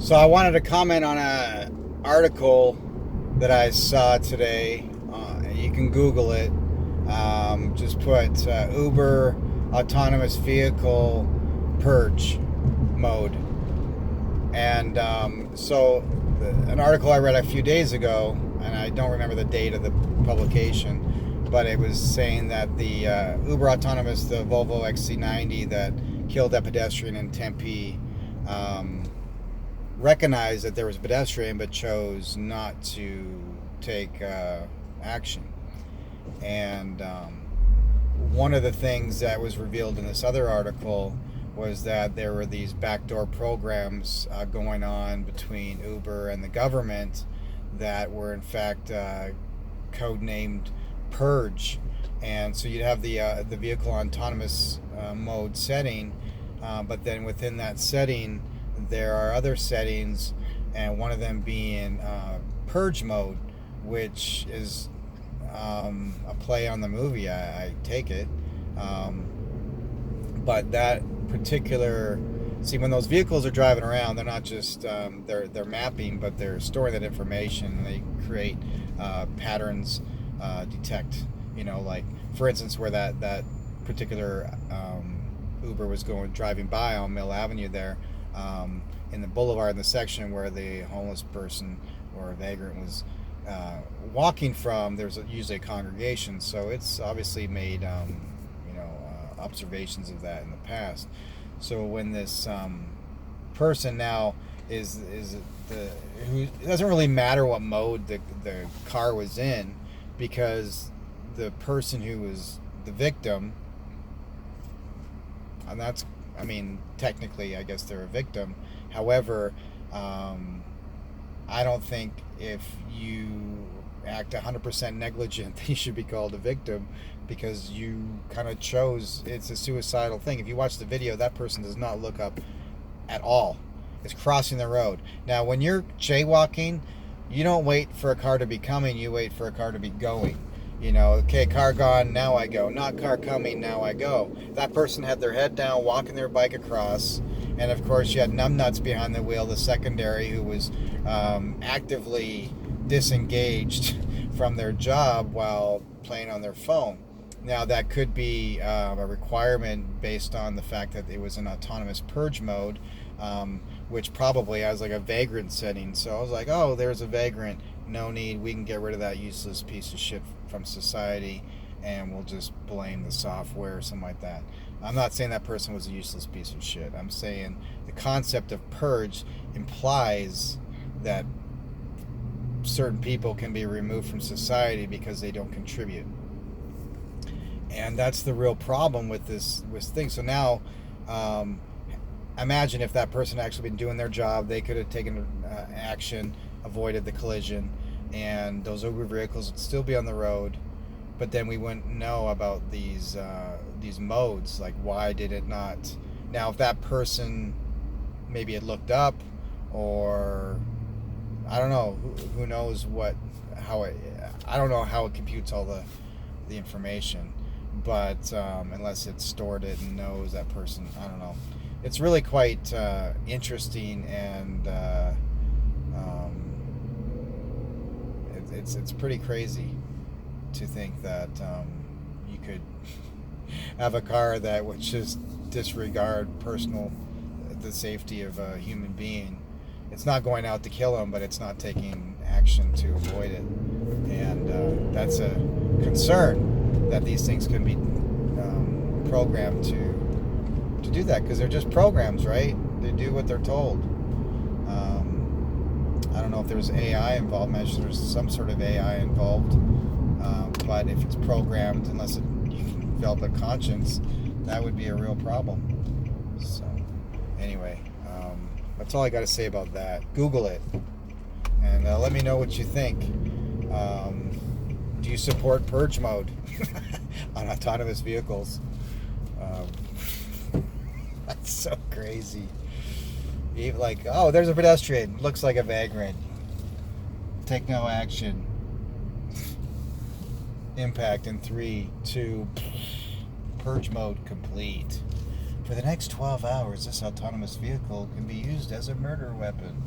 So I wanted to comment on an article that I saw today. You can Google it. Just put Uber autonomous vehicle purge mode. And an article I read a few days ago, and I don't remember the date of the publication, but it was saying that the Uber autonomous, the Volvo XC90 that killed that pedestrian in Tempe, recognized that there was a pedestrian but chose not to take action. And one of the things that was revealed in this other article was that there were these backdoor programs going on between Uber and the government that were in fact codenamed PURGE. And so you'd have the vehicle autonomous mode setting, but then within that setting there are other settings, and one of them being purge mode, which is a play on the movie, I take it. But that particular, see, when those vehicles are driving around, they're not just they're mapping, but they're storing that information, and they create patterns, detect, like for instance where that particular Uber was driving by on Mill Avenue there, in the boulevard, in the section where the homeless person or a vagrant was walking from. There's usually a congregation, so it's obviously made observations of that in the past. So when this person now is who, it doesn't really matter what mode the car was in, because the person who was the victim, and that's, I mean, technically, I guess they're a victim. However, I don't think if you act 100% negligent, you should be called a victim, because you kind of chose. It's a suicidal thing. If you watch the video, that person does not look up at all. It's crossing the road. Now, when you're jaywalking, you don't wait for a car to be coming. You wait for a car to be going. Okay, car gone, now I go. Not car coming, now I go. That person had their head down, walking their bike across, and of course you had numbnuts behind the wheel, the secondary, who was actively disengaged from their job while playing on their phone. Now, that could be a requirement based on the fact that it was an autonomous purge mode, which probably has like a vagrant setting. So I was like, oh, there's a vagrant. No need. We can get rid of that useless piece of shit from society, and we'll just blame the software or something like that. I'm not saying that person was a useless piece of shit. I'm saying the concept of purge implies that certain people can be removed from society because they don't contribute. And that's the real problem with this thing. So now, imagine if that person had actually been doing their job. They could have taken action, avoided the collision, and those Uber vehicles would still be on the road. But then we wouldn't know about these modes. Like, why did it not? Now, if that person maybe had looked up, or I don't know, who knows I don't know how it computes all the information. But unless it's stored it and knows that person, I don't know. It's really quite interesting, and it's pretty crazy to think that you could have a car that would just disregard the safety of a human being. It's not going out to kill him, but it's not taking action to avoid it, and that's a concern, that these things can be programmed to do that, because they're just programs, right? They do what they're told. I don't know if there's AI involved. I'm sure there's some sort of AI involved, but if it's programmed, unless you can develop a conscience, that would be a real problem. So anyway, that's all I got to say about that. Google it, and let me know what you think. Do you support purge mode on autonomous vehicles? That's so crazy. Even like, oh, there's a pedestrian, looks like a vagrant. Take no action. Impact in 3, 2, purge mode complete. For the next 12 hours, this autonomous vehicle can be used as a murder weapon.